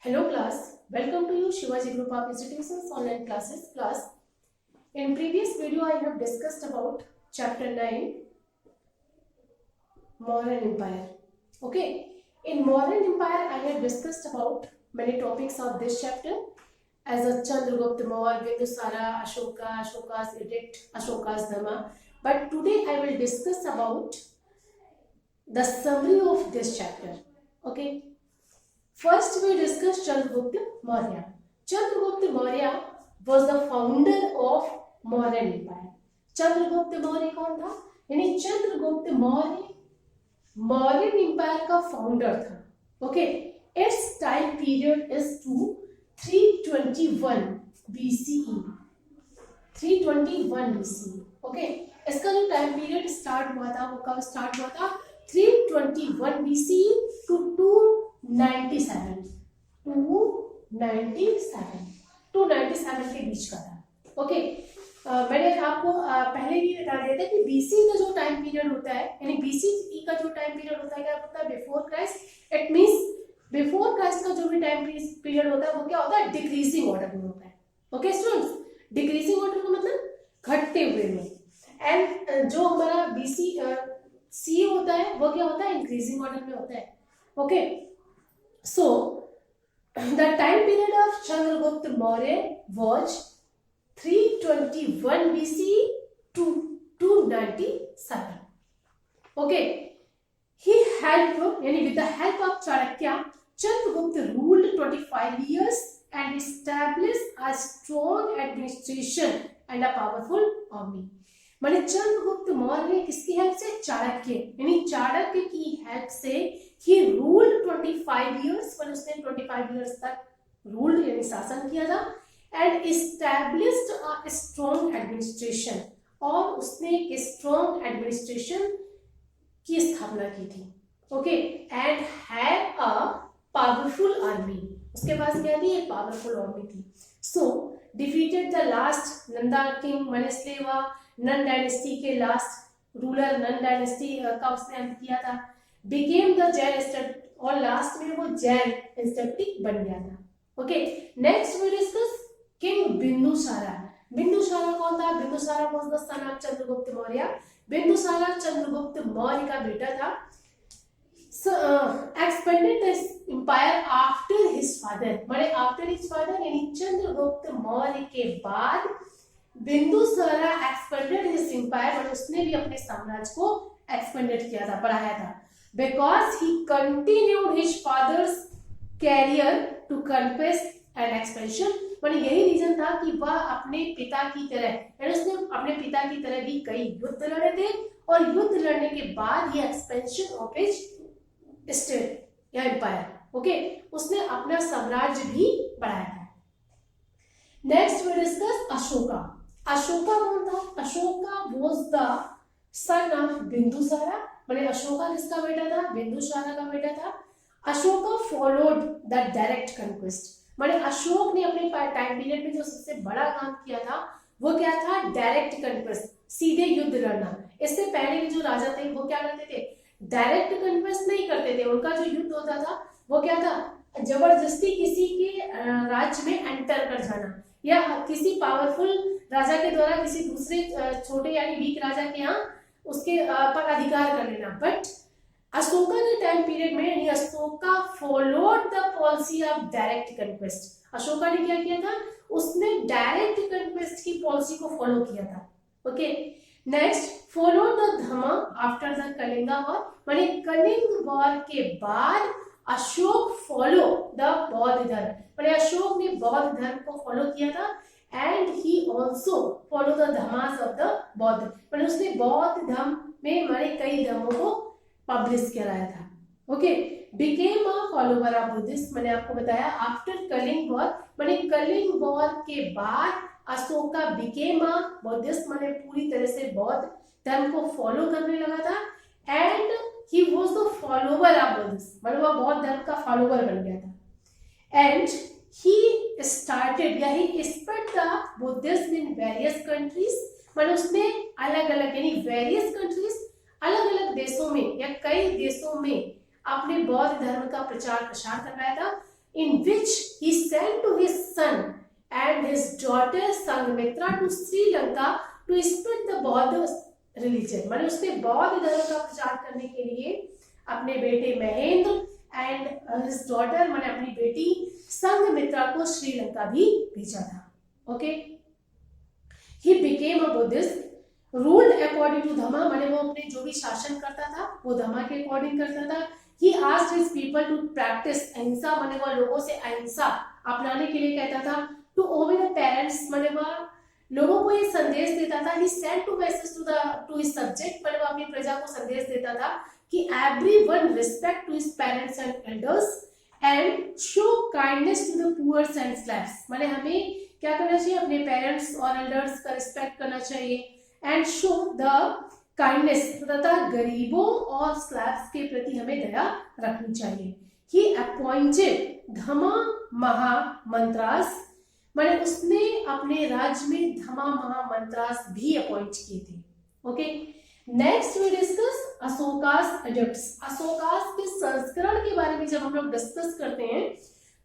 Hello class, welcome to you Shivaji Group of Institutions online classes. Class, in previous video I have discussed about chapter 9 Mauryan Empire. Okay, in Mauryan Empire I have discussed about many topics of this chapter as a Chandragupta Maurya, Bindusara, Ashoka, Ashoka's edict, Ashoka's Dharma. But today I will discuss about the summary of this chapter. Okay. First, we discuss Chandragupta Maurya. Chandragupta Maurya was the founder of Mauryan Empire. Chandragupta Maurya कौन था? यानी Chandragupta Maurya Mauryan empire का founder था. Okay, it's time period is to 321 BCE. 321 BCE. Okay, इसका जो time period start हुआ था वो कब स्टार्ट हुआ था? 321 BCE to 297 के बीच का था. ओके, मैंने आपको पहले भी बता दिया था कि बीसी का जो टाइम पीरियड होता है, यानी बीसी का जो टाइम पीरियड होता है क्या होता है? Before Christ. It means before Christ का जो भी टाइम पीरियड होता है वो क्या होता है? डिक्रीजिंग ऑर्डर में होता है. ओके स्टूडेंट्स, डिक्रीजिंग ऑर्डर का मतलब घटते हुए में. एंड जो हमारा बीसी सी होता है वो क्या होता है? इंक्रीजिंग ऑर्डर में होता है. Okay, so the time period of Chandragupta Maurya was 321 BCE to 297. Okay, he helped, yani with the help of Chanakya, Chandragupta ruled 25 years and established a strong administration and a powerful army. माने चंद्रगुप्त मौर्य किसकी help से? चाणक्य, यानी चाणक्य की help से he ruled 25 years, पर उसने 25 years तक ruled यानी शासन किया था. and established a strong administration, और उसने एक स्ट्रॉन्ग एडमिनिस्ट्रेशन की स्थापना की थी. Okay, and had a powerful army, उसके पास क्या थी? एक पावरफुल आर्मी थी. so defeated the last Nanda king मनेस्लेवा, नन डायनेस्टी के लास्ट रूलर नन डायनेस्टी का उसने अंत किया था. बिकेम द जैन स्टेट, और लास्ट में वो जैन इंस्टेटिक बन गया था. Okay, next we discuss king Bindusara. Bindusara कौन था? Bindusara was the son of Chandragupta Maurya. Bindusara Chandragupta Maurya का बेटा था. expanded the empire after his father, माने after his father यानी चंद्रगुप्त मौर्य के बाद बिंदुसारा एक्सपेंडेड हिज एम्पायर, और उसने भी अपने साम्राज्य को एक्सपेंडेड किया था, बढ़ाया था. Because he continued his father's career to conquest and expansion, माने यही रीजन था कि वह अपने पिता की तरह, यानी उसने अपने पिता की तरह भी कई युद्ध लड़े थे, और युद्ध लड़ने के बाद ये एक्सपेंशन ऑफ हिज स्टेट या एम्पायर. ओके, उसने अपना साम्राज्य भी बढ़ाया था. Next we discuss Ashoka. Ashoka कौन था? Ashoka was the son of Bindusara, माने अशोका किसका बेटा था? बिंदुसारा का बेटा था. Ashoka followed the direct conquest, माने अशोक ने अपने टाइम पीरियड में जो सबसे बड़ा काम किया था वो क्या था? डायरेक्ट कंक्वेस्ट, सीधे युद्ध लड़ना. इससे पहले के जो राजा थे वो क्या करते थे? डायरेक्ट कंक्वेस्ट नहीं करते थे. उनका जो युद्ध होता था वो क्या था? जबरदस्ती किसी के राज्य में एंटर कर जाना, या किसी पावरफुल राजा के द्वारा किसी दूसरे छोटे यानी वीक राजा के यहाँ उसके पर अधिकार कर लेना. बट अशोका के टाइम पीरियड में यानी Ashoka followed the policy of direct conquest. Ashoka ने क्या किया था? उसने डायरेक्ट कंक्वेस्ट की पॉलिसी को फॉलो किया था. ओके, नेक्स्ट फॉलोड द धर्म आफ्टर द कलिंगा वॉर, माने कलिंग वॉर के बाद अशोक फॉलो द बौद्ध धर्म, माने अशोक ने बौद्ध धर्म को फॉलो किया था. And he also follow the dharmas of the बौद्ध, माने उसने बौद्ध धर्म में माने कई धर्मों को पब्लिश कराया था. Okay, became a follower of Buddhist, मैंने आपको बताया आफ्टर कलिंग वॉर, माने कलिंग वॉर के बाद अशोका बिकेम अ बुद्धिस्ट, माने पूरी तरह से बौद्ध धर्म को फॉलो करने लगा था. And he was the follower of Buddhism, मतलब वह बौद्ध धर्म का फॉलोवर बन गया था. and he started या he spread the Buddhism in various countries, मतलब उसने अलग अलग यानी various countries अलग अलग देशों में या कई देशों में अपने बौद्ध धर्म का प्रचार प्रसार करवाया था. in which he sent to his son and his daughter Sanghmitra to Sri Lanka to spread the Bauddha religion। माने उसने बौद्ध धर्म का प्रचार करने के लिए अपने बेटे महेंद्र एंड हिज डॉटर माने अपनी बेटी संघमित्रा को श्रीलंका भी भेजा था। Okay, he became a Buddhist, ruled according to dhamma, माने वो अपने जो भी शासन करता था वो धम्मा के अकॉर्डिंग करता था। He asked his people to practise ahimsa, माने वो लोगों से अहिंसा अपनाने के लिए कहता था। टू ओबे द पेरेंट्स, माने वो लोगों को ये संदेश देता था। He send to message to his subject, माने वो अपनी प्रजा को संदेश देता था कि everyone respect to his parents and elders and show kindness to the poors and slaves, माने हमें क्या करना चाहिए, अपने पेरेंट्स और एल्डर्स का रिस्पेक्ट करना चाहिए एंड शो द काइंडनेस, तथा गरीबों और स्लैव्स के प्रति हमें दया रखनी चाहिए। ही अपॉइंटेड धम्मा महामंत्रास, माने उसने अपने राज्य में धम्मा महामंत्रास भी अपॉइंट किए थे। Okay, next we discuss Ashoka's edicts. Ashoka's के संस्करण के बारे में जब हम लोग डिस्कस करते हैं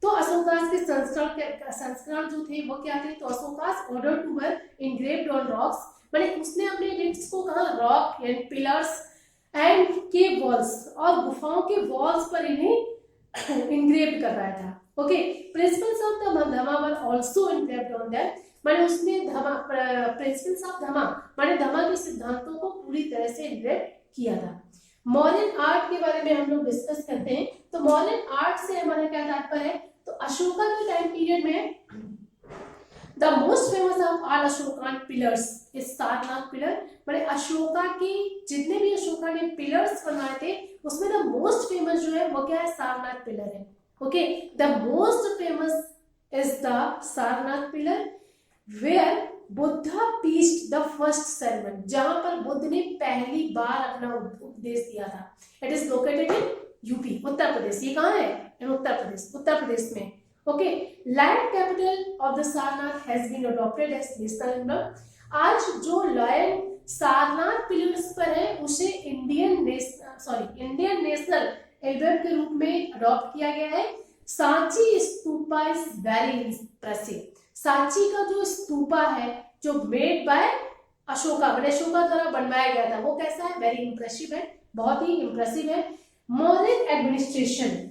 तो अशोकास के संस्करण जो थे वो क्या थे, तो Ashoka's order to were engraved on rocks, माने उसने अपने एडिक्ट्स को कहा rock and pillars and cave walls और गुफाओं के वॉल्स पर इन्हें इंग्रेव करवाया था। Okay, principles of the dhamma were also engraved on that, माने उसने धम्मा प्रिंसिपल्स ऑफ धम्मा माने धम्मा के सिद्धांतों को पूरी तरह से इंग्रेव किया था। मॉडर्न आर्ट के बारे में हम लोग डिस्कस करते हैं। तो मॉडर्न आर्ट से हमारा क्या तात्पर्य है, तो अशोका के टाइम पीरियड में the most famous of all Ashokan pillars is Sarnath pillar, माने अशोका के जितने भी अशोका ने पिलर्स बनवाए थे उसमें द मोस्ट फेमस जो है वो क्या है, सारनाथ पिलर है। Okay, the most famous is the Sarnath pillar where Buddha preached the first sermon, जहां पर बुद्ध ने पहली बार अपना उपदेश दिया था। It is located in UP, Uttar Pradesh. ये कहाँ है, इन उत्तर प्रदेश में। Okay, lion capital of the Sarnath has been adopted as national emblem. आज जो लैंड सारनाथ पिलर्स पर है उसे इंडियन नेशनल एम्बलम के रूप में अडॉप्ट किया गया है। Sanchi stupa is very impressive. Sanchi का जो स्तूपा है जो मेड बाय अशोका, अशोका द्वारा बनवाया गया था, वो कैसा है, वेरी इंप्रेसिव है, बहुत ही इंप्रेसिव है। मॉडर्न एडमिनिस्ट्रेशन,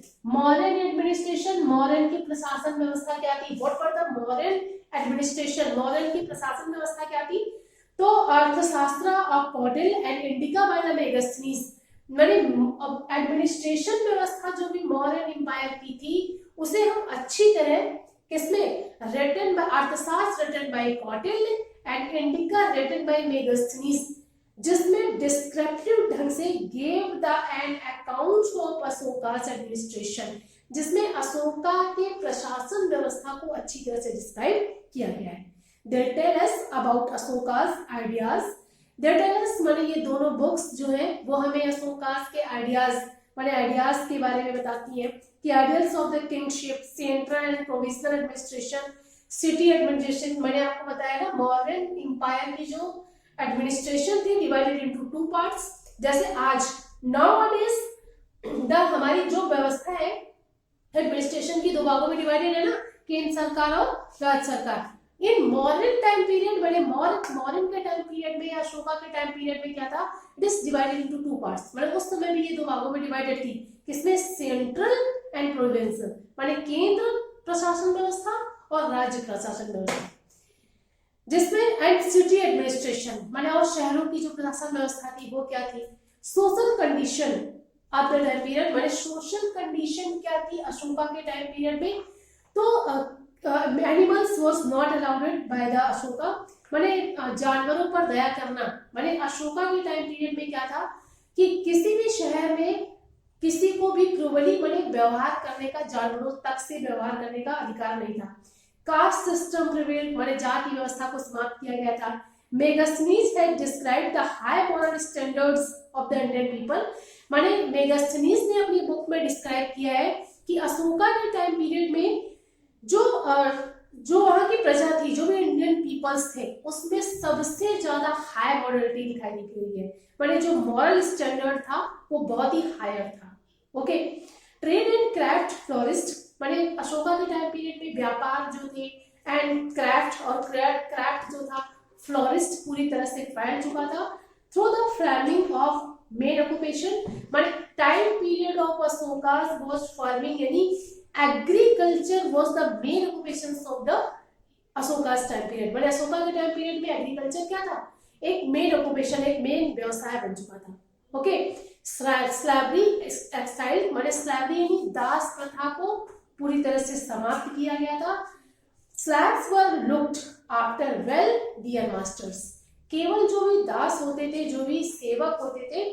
मॉडर्न की प्रशासन व्यवस्था क्या थी, what were the modern administration, modern की प्रशासन व्यवस्था क्या थी, तो Arthashastra of Kautilya and Indica by the Megasthenes, माने एडमिनिस्ट्रेशन व्यवस्था जो भी मौर्यन एम्पायर की थी उसे हम अच्छी तरह किसमें, written by Arthashastra written by Kautilya and Indica written by Megasthenes, जिसमें डिस्क्रिप्टिव ढंग से gave the an account of Ashoka's administration, जिसमें अशोका के प्रशासन व्यवस्था को अच्छी तरह से डिस्क्राइब किया गया है। They tell us about Ashoka's ideas, they tell us माने ये दोनों बुक्स जो है वो हमें अशोकास के आइडियाज माने आइडियाज के बारे में बताती है कि ideals of the kingship, central and provincial administration, city administration. मैंने आपको बताया ना मौर्यन एम्पायर की जो एडमिनिस्ट्रेशन थी डिवाइडेड इनटू टू पार्ट्स, जैसे आज नाउअडेज द हमारी जो व्यवस्था है एडमिनिस्ट्रेशन की दो भागों में डिवाइडेड है ना, केंद्र सरकार और राज्य सरकार। इन मॉडर्न टाइम पीरियड बड़े मॉडर्न के टाइम पीरियड में, अशोका के टाइम पीरियड में क्या था, it is divided into two parts, मतलब उस समय भी ये दो भागों में डिवाइडेड थी, किसमें, सेंट्रल एंड प्रोविंशियल, माने केंद्र प्रशासन व्यवस्था और राज्य प्रशासन व्यवस्था, जिसमें एंड सिटी एडमिनिस्ट्रेशन माने और शहरों की जो प्रशासन व्यवस्था थी वो क्या थी। Social condition of the time period, माने सोशल कंडीशन क्या थी अशोका के टाइम पीरियड में, तो animals was not allowed by the Ashoka, माने जानवरों पर दया करना, माने अशोका के टाइम पीरियड में क्या था कि किसी भी शहर में किसी को भी क्रूरली माने व्यवहार करने का, जानवरों तक से व्यवहार करने का अधिकार नहीं था। कास्ट सिस्टम प्रिवेल्ड, माने जाति व्यवस्था को समाप्त किया गया था। Megasthenes had described the high moral standards of the Indian people, माने मेगास्थनीज ने अपनी बुक में डिस्क्राइब किया है कि अशोका के टाइम पीरियड में जो वहां की प्रजा थी, जो भी इंडियन पीपल्स थे, उसमें सबसे ज्यादा हाई मॉरलिटी दिखाई दी गई है, माने जो मॉरल स्टैंडर्ड था वो बहुत ही हायर था। Okay, trade and craft florist, माने अशोका के टाइम पीरियड में व्यापार जो थे एंड क्राफ्ट, और क्राफ्ट जो था फ्लोरिस्ट पूरी तरह से फैल चुका था through the farming of main occupation. माने time period of Ashoka's was farming, यानी agriculture was the main occupation of the Ashoka's time period. माने अशोका के टाइम पीरियड में एग्रीकल्चर क्या था, एक मेन ऑक्यूपेशन, एक मेन व्यवसाय बन चुका था। ओके, स्लैवरी एक्सटाइल माने स्लैवरी यानी दास प्रथा को पूरी तरह से समाप्त किया गया था। Slaves were looked after well their masters, केवल जो भी दास होते थे, जो भी सेवक होते थे,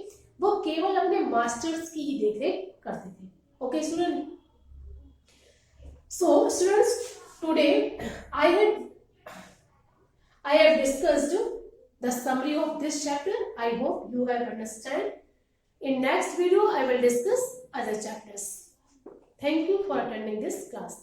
वो केवल अपने मास्टर्स की ही देखरेख करते थे। Okay student, so students today I have discussed the summary of this chapter. I hope you have understand. In next video I will discuss other chapters. Thank you for attending this class.